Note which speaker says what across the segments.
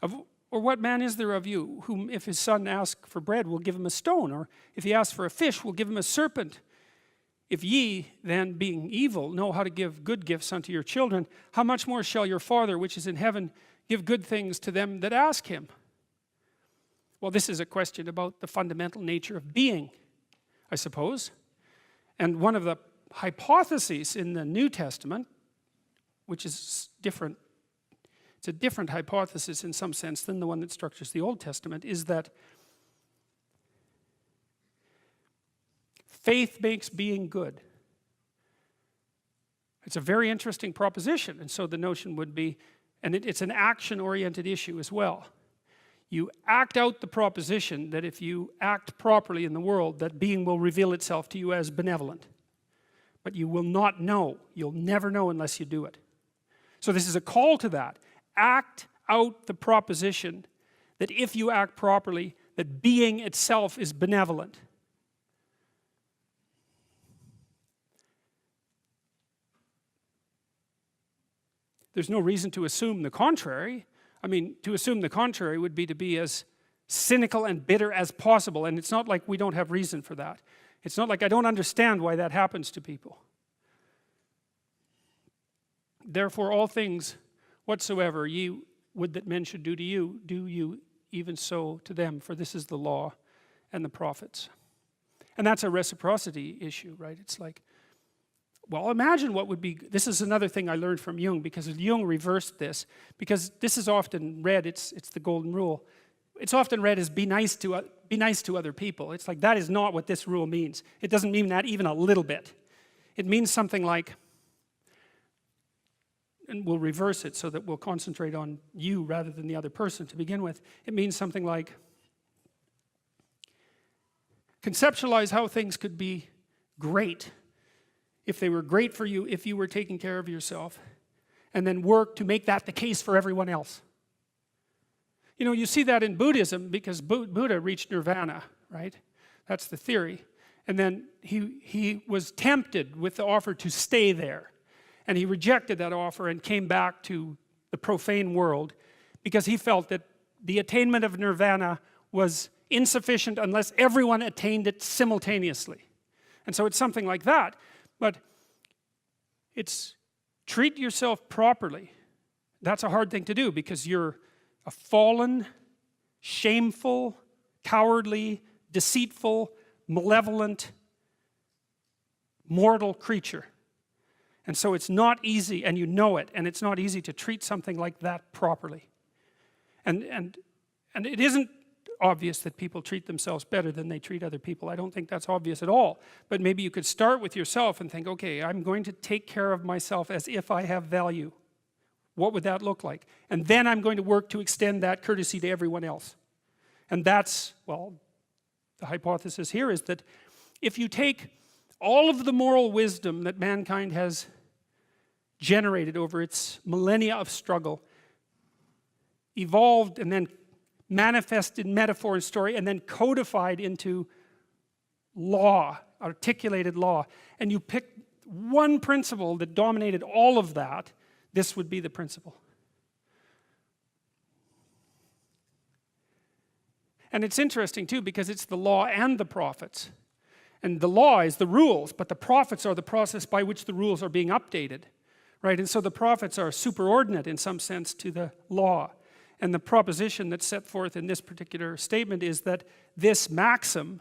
Speaker 1: Or what man is there of you, whom if his son asks for bread, will give him a stone? Or if he asks for a fish, will give him a serpent? If ye, then, being evil, know how to give good gifts unto your children, how much more shall your Father, which is in heaven, give good things to them that ask him? Well, this is a question about the fundamental nature of being, I suppose. And one of the hypotheses in the New Testament, which is different, it's a different hypothesis in some sense than the one that structures the Old Testament, is that faith makes being good. It's a very interesting proposition, and so the notion would be, and it's an action-oriented issue as well. You act out the proposition that if you act properly in the world, that being will reveal itself to you as benevolent. But you will not know. You'll never know unless you do it. So this is a call to that. Act out the proposition that if you act properly, that being itself is benevolent. There's no reason to assume the contrary. I mean, to assume the contrary would be to be as cynical and bitter as possible, and it's not like we don't have reason for that. It's not like I don't understand why that happens to people. Therefore, all things whatsoever ye would that men should do to you, do you even so to them, for this is the law and the prophets. And that's a reciprocity issue, right? It's like, well, imagine what would be, this is another thing I learned from Jung, because Jung reversed this, because this is often read, it's the golden rule, it's often read as be nice to other people. It's like, that is not what this rule means. It doesn't mean that even a little bit. It means something like, and we'll reverse it so that we'll concentrate on you rather than the other person to begin with. It means something like, conceptualize how things could be great if they were great for you, if you were taking care of yourself, and then work to make that the case for everyone else. You know, you see that in Buddhism, because Buddha reached nirvana, right? That's the theory. And then he was tempted with the offer to stay there. And he rejected that offer and came back to the profane world, because he felt that the attainment of nirvana was insufficient unless everyone attained it simultaneously. And so it's something like that. But it's treat yourself properly. That's a hard thing to do, because you're a fallen, shameful, cowardly, deceitful, malevolent, mortal creature. And so it's not easy, and you know it, and it's not easy to treat something like that properly. And it isn't obvious that people treat themselves better than they treat other people. I don't think that's obvious at all. But maybe you could start with yourself and think, okay, I'm going to take care of myself as if I have value. What would that look like? And then I'm going to work to extend that courtesy to everyone else. And that's, well, the hypothesis here is that if you take all of the moral wisdom that mankind has generated over its millennia of struggle, evolved and then manifested metaphor and story, and then codified into law, articulated law, and you pick one principle that dominated all of that, this would be the principle. And it's interesting too, because it's the law and the prophets. And the law is the rules, but the prophets are the process by which the rules are being updated, right? And so the prophets are superordinate in some sense to the law. And the proposition that's set forth in this particular statement is that this maxim,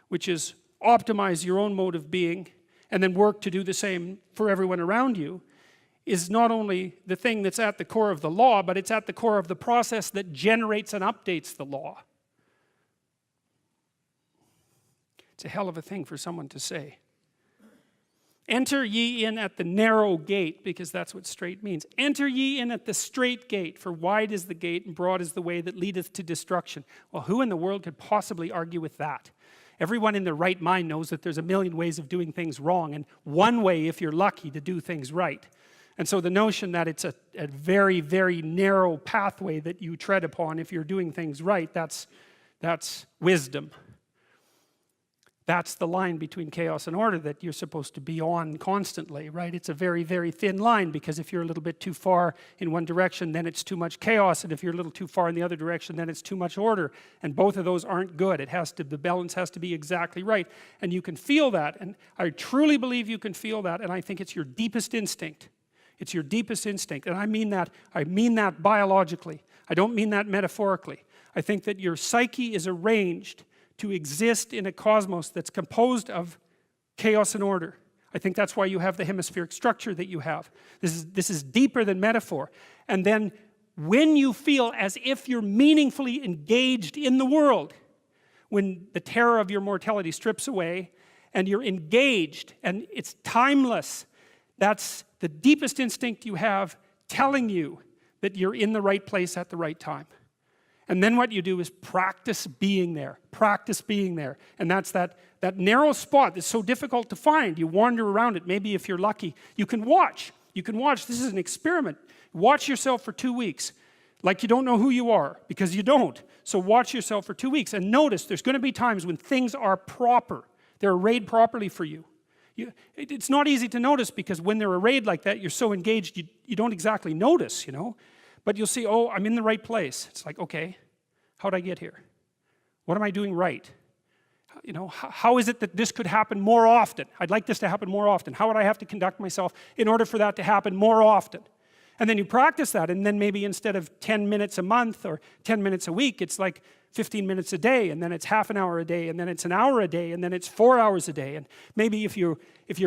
Speaker 1: which is optimize your own mode of being and then work to do the same for everyone around you, is not only the thing that's at the core of the law, but it's at the core of the process that generates and updates the law. It's a hell of a thing for someone to say. Enter ye in at the narrow gate, because that's what straight means. Enter ye in at the straight gate, for wide is the gate and broad is the way that leadeth to destruction. Well, who in the world could possibly argue with that? Everyone in their right mind knows that there's a million ways of doing things wrong, and one way, if you're lucky, to do things right. And so the notion that it's a very, very narrow pathway that you tread upon if you're doing things right, that's wisdom. That's the line between chaos and order that you're supposed to be on constantly, right? It's a very, very thin line, because if you're a little bit too far in one direction, then it's too much chaos, and if you're a little too far in the other direction, then it's too much order, and both of those aren't good. The balance has to be exactly right, and you can feel that, and I truly believe you can feel that, and I think it's your deepest instinct. It's your deepest instinct, and I mean that biologically. I don't mean that metaphorically. I think that your psyche is arranged to exist in a cosmos that's composed of chaos and order. I think that's why you have the hemispheric structure that you have. This is deeper than metaphor. And then when you feel as if you're meaningfully engaged in the world, when the terror of your mortality strips away and you're engaged and it's timeless, that's the deepest instinct you have telling you that you're in the right place at the right time. And then what you do is practice being there. Practice being there. And that's that narrow spot that's so difficult to find. You wander around it. Maybe if you're lucky, you can watch. You can watch. This is an experiment. Watch yourself for 2 weeks. Like you don't know who you are, because you don't. So watch yourself for 2 weeks and notice there's going to be times when things are proper. They're arrayed properly for you. It's not easy to notice, because when they're arrayed like that, you're so engaged, you don't exactly notice, you know. But you'll see, oh, I'm in the right place. It's like, okay, how'd I get here? What am I doing right? You know, how is it that this could happen more often? I'd like this to happen more often. How would I have to conduct myself in order for that to happen more often? And then you practice that, and then maybe instead of 10 minutes a month or 10 minutes a week, it's like 15 minutes a day, and then it's half an hour a day, and then it's an hour a day, and then it's 4 hours a day. And maybe if you're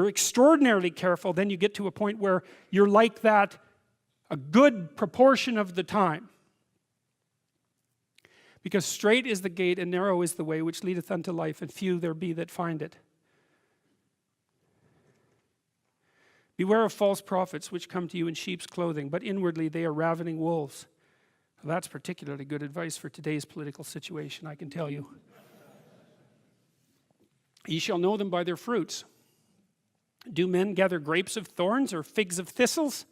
Speaker 1: extraordinarily careful, then you get to a point where you're like that a good proportion of the time. Because straight is the gate and narrow is the way which leadeth unto life, and few there be that find it. Beware of false prophets which come to you in sheep's clothing, but inwardly they are ravening wolves. Well, that's particularly good advice for today's political situation, I can tell you. Ye shall know them by their fruits. Do men gather grapes of thorns or figs of thistles?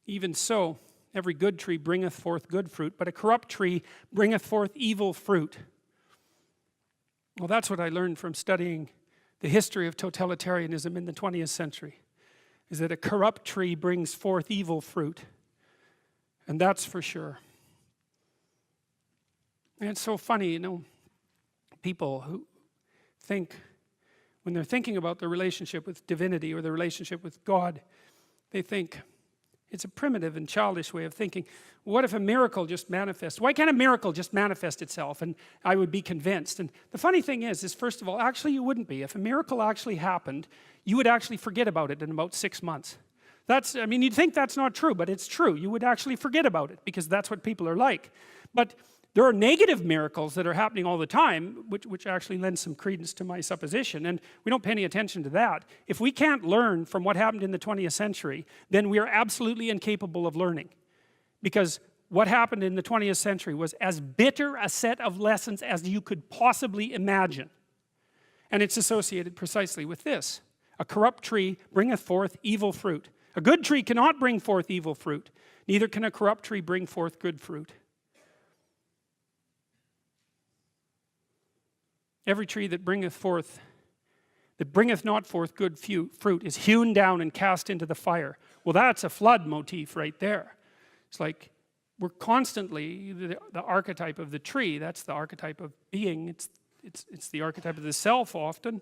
Speaker 1: Even so, every good tree bringeth forth good fruit, but a corrupt tree bringeth forth evil fruit. Well, that's what I learned from studying the history of totalitarianism in the 20th century, is that a corrupt tree brings forth evil fruit. And that's for sure. And it's so funny, you know, people who think, when they're thinking about their relationship with divinity or their relationship with God, they think, it's a primitive and childish way of thinking. What if a miracle just manifests? Why can't a miracle just manifest itself? And I would be convinced. And the funny thing is first of all, actually you wouldn't be. If a miracle actually happened, you would actually forget about it in about 6 months. I mean, you'd think that's not true, but it's true. You would actually forget about it, because that's what people are like. But there are negative miracles that are happening all the time, which actually lends some credence to my supposition, and we don't pay any attention to that. If we can't learn from what happened in the 20th century, then we are absolutely incapable of learning. Because what happened in the 20th century was as bitter a set of lessons as you could possibly imagine. And it's associated precisely with this. A corrupt tree bringeth forth evil fruit. A good tree cannot bring forth evil fruit. Neither can a corrupt tree bring forth good fruit. Every tree that bringeth not forth good fruit is hewn down and cast into the fire. Well, that's a flood motif right there. It's like we're constantly the archetype of the tree. That's the archetype of being. It's the archetype of the self often.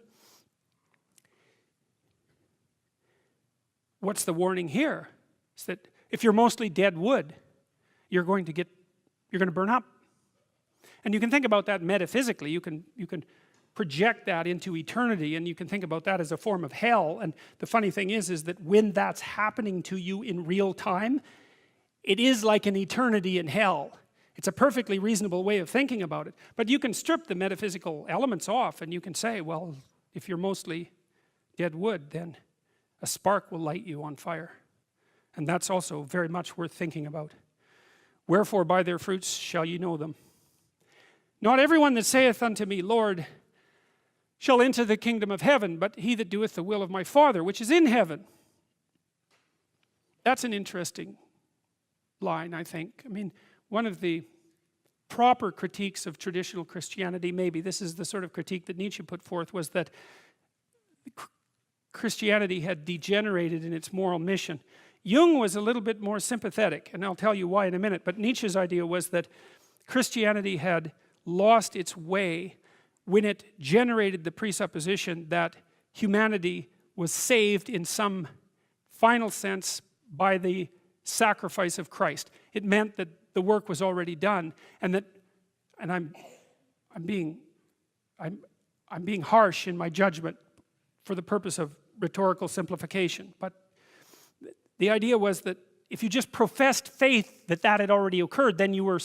Speaker 1: What's the warning here? It's that if you're mostly dead wood, you're going to burn up. And you can think about that metaphysically. You can project that into eternity, and you can think about that as a form of hell. And the funny thing is that when that's happening to you in real time, it is like an eternity in hell. It's a perfectly reasonable way of thinking about it. But you can strip the metaphysical elements off, and you can say, well, if you're mostly dead wood, then a spark will light you on fire. And that's also very much worth thinking about. Wherefore by their fruits shall ye know them. Not everyone that saith unto me, Lord, shall enter the kingdom of heaven, but he that doeth the will of my Father, which is in heaven. That's an interesting line, I think. I mean, one of the proper critiques of traditional Christianity, maybe this is the sort of critique that Nietzsche put forth, was that Christianity had degenerated in its moral mission. Jung was a little bit more sympathetic, and I'll tell you why in a minute, but Nietzsche's idea was that Christianity had lost its way when it generated the presupposition that humanity was saved in some final sense by the sacrifice of Christ. It meant that the work was already done, and that, and I'm being harsh in my judgment for the purpose of rhetorical simplification, but the idea was that if you just professed faith that that had already occurred, then you were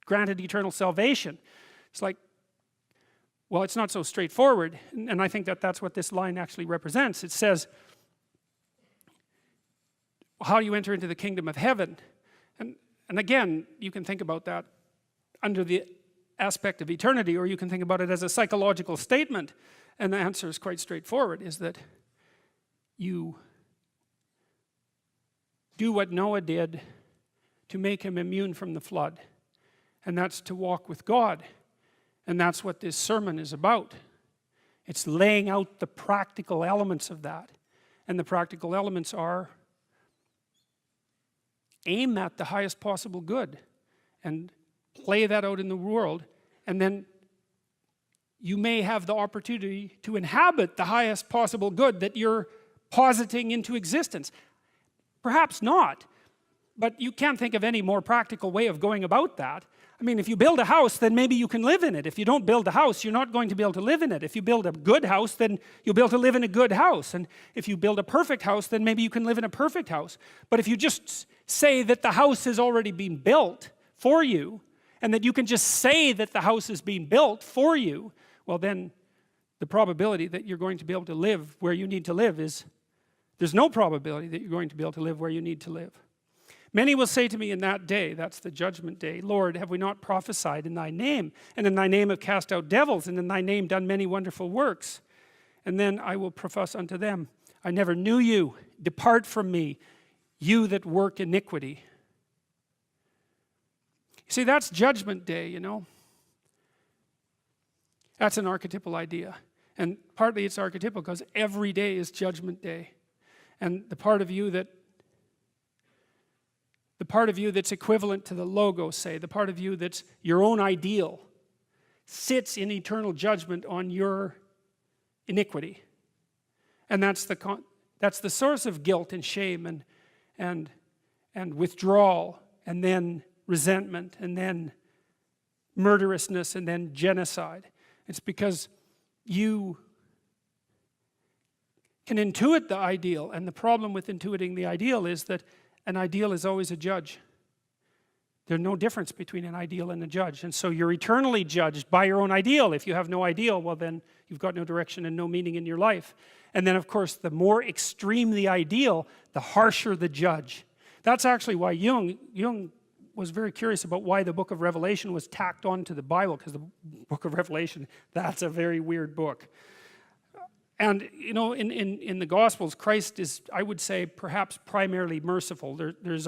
Speaker 1: granted eternal salvation. It's like, well, it's not so straightforward, and I think that that's what this line actually represents. It says, how do you enter into the kingdom of heaven? And again, you can think about that under the aspect of eternity, or you can think about it as a psychological statement, and the answer is quite straightforward, is that you do what Noah did to make him immune from the flood, and that's to walk with God. And that's what this sermon is about. It's laying out the practical elements of that. And the practical elements are aim at the highest possible good and play that out in the world, and then you may have the opportunity to inhabit the highest possible good that you're positing into existence. Perhaps not, but you can't think of any more practical way of going about that. I mean, if you build a house, then maybe you can live in it. If you don't build a house, you're not going to be able to live in it. If you build a good house, then you'll be able to live in a good house. And if you build a perfect house, then maybe you can live in a perfect house. But if you just say that the house has already been built for you, and that you can just say that the house is being built for you, well then the probability that you're going to be able to live where you need to live is, there's no probability that you're going to be able to live where you need to live. Many will say to me in that day, that's the judgment day, Lord, have we not prophesied in thy name? And in thy name have cast out devils, and in thy name done many wonderful works. And then I will profess unto them, I never knew you. Depart from me, you that work iniquity. See, that's judgment day, you know. That's an archetypal idea. And partly it's archetypal because every day is judgment day. And the part of you that's equivalent to the logos, say, the part of you that's your own ideal, sits in eternal judgment on your iniquity. And that's the source of guilt and shame and withdrawal, and then resentment, and then murderousness, and then genocide. It's because you can intuit the ideal, and the problem with intuiting the ideal is that an ideal is always a judge. There's no difference between an ideal and a judge, and so you're eternally judged by your own ideal. If you have no ideal, well then you've got no direction and no meaning in your life. And then of course the more extreme the ideal, the harsher the judge. That's actually why Jung was very curious about why the book of Revelation was tacked on to the Bible, because the book of Revelation, that's a very weird book. And you know, in the Gospels, Christ is, I would say, perhaps primarily merciful. There's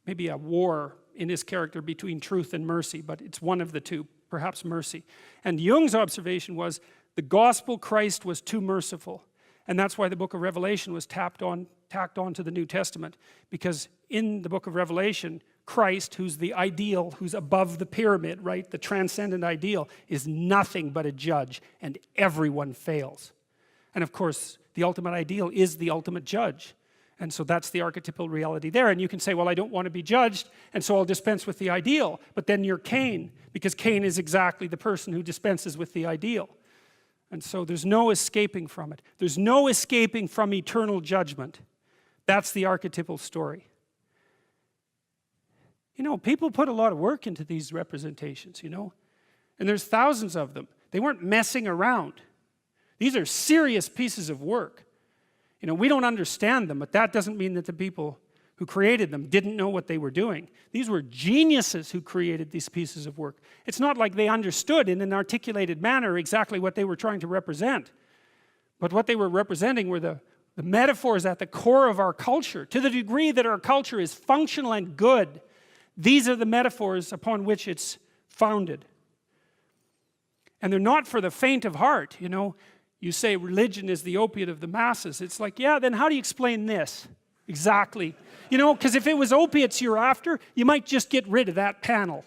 Speaker 1: maybe a war in his character between truth and mercy, but it's one of the two, perhaps mercy. And Jung's observation was the gospel Christ was too merciful. And that's why the book of Revelation was tacked on to the New Testament, because in the book of Revelation, Christ, who's the ideal, who's above the pyramid, right, the transcendent ideal, is nothing but a judge, and everyone fails. And of course, the ultimate ideal is the ultimate judge. And so that's the archetypal reality there. And you can say, well, I don't want to be judged, and so I'll dispense with the ideal. But then you're Cain, because Cain is exactly the person who dispenses with the ideal. And so there's no escaping from it. There's no escaping from eternal judgment. That's the archetypal story. You know, people put a lot of work into these representations, you know. And there's thousands of them. They weren't messing around. These are serious pieces of work. You know, we don't understand them, but that doesn't mean that the people who created them didn't know what they were doing. These were geniuses who created these pieces of work. It's not like they understood in an articulated manner exactly what they were trying to represent. But what they were representing were the metaphors at the core of our culture, to the degree that our culture is functional and good, These are the metaphors upon which it's founded. And they're not for the faint of heart. You know, you say religion is the opiate of the masses. It's like, yeah, then how do you explain this? Exactly. You know, because if it was opiates you're after, you might just get rid of that panel.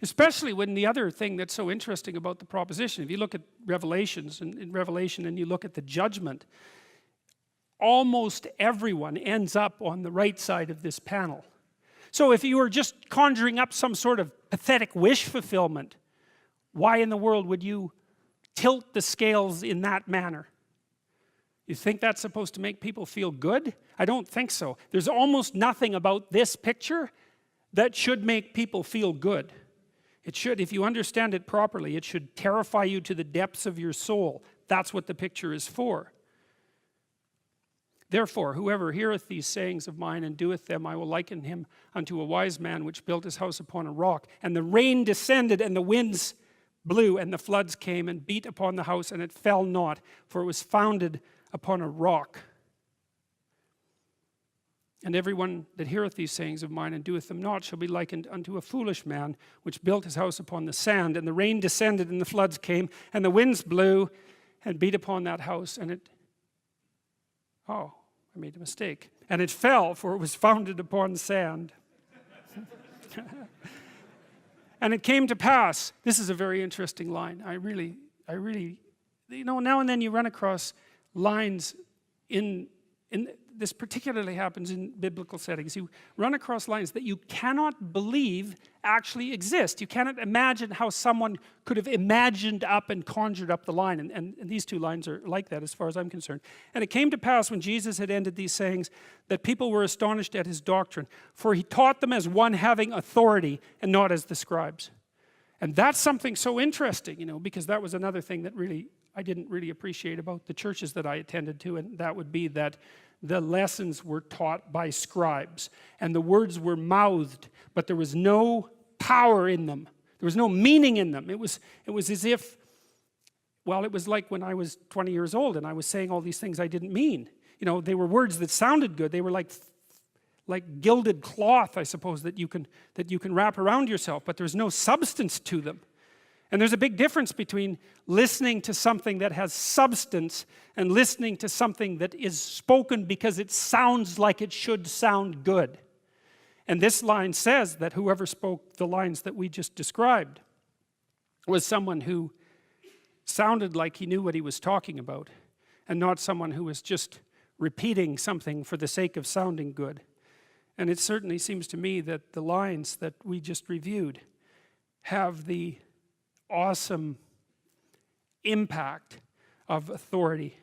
Speaker 1: Especially when the other thing that's so interesting about the proposition, if you look at Revelations, and in Revelation, and you look at the judgment, almost everyone ends up on the right side of this panel. So if you were just conjuring up some sort of pathetic wish fulfillment, why in the world would you tilt the scales in that manner? You think that's supposed to make people feel good? I don't think so. There's almost nothing about this picture that should make people feel good. It should, if you understand it properly, it should terrify you to the depths of your soul. That's what the picture is for. Therefore, whoever heareth these sayings of mine and doeth them, I will liken him unto a wise man which built his house upon a rock. And the rain descended, and the winds blew, and the floods came and beat upon the house, and it fell not, for it was founded upon a rock. And everyone that heareth these sayings of mine and doeth them not shall be likened unto a foolish man which built his house upon the sand. And the rain descended, and the floods came, and the winds blew and beat upon that house, and it, oh, I made a mistake. And it fell, for it was founded upon sand. And it came to pass, this is a very interesting line. I really, you know, now and then you run across lines in this particularly happens in biblical settings. You run across lines that you cannot believe actually exist. You cannot imagine how someone could have imagined up and conjured up the line. And these two lines are like that as far as I'm concerned. And it came to pass when Jesus had ended these sayings that people were astonished at his doctrine, for he taught them as one having authority and not as the scribes. And that's something so interesting, you know, because that was another thing that really I didn't really appreciate about the churches that I attended to, and that would be that the lessons were taught by scribes, and the words were mouthed, but there was no power in them. There was no meaning in them. It was as if, well, it was like when I was 20 years old and I was saying all these things I didn't mean. You know, they were words that sounded good. They were like gilded cloth, I suppose, that you can wrap around yourself, but there's no substance to them. And there's a big difference between listening to something that has substance and listening to something that is spoken because it sounds like it should sound good. And this line says that whoever spoke the lines that we just described was someone who sounded like he knew what he was talking about, and not someone who was just repeating something for the sake of sounding good. And it certainly seems to me that the lines that we just reviewed have the awesome impact of authority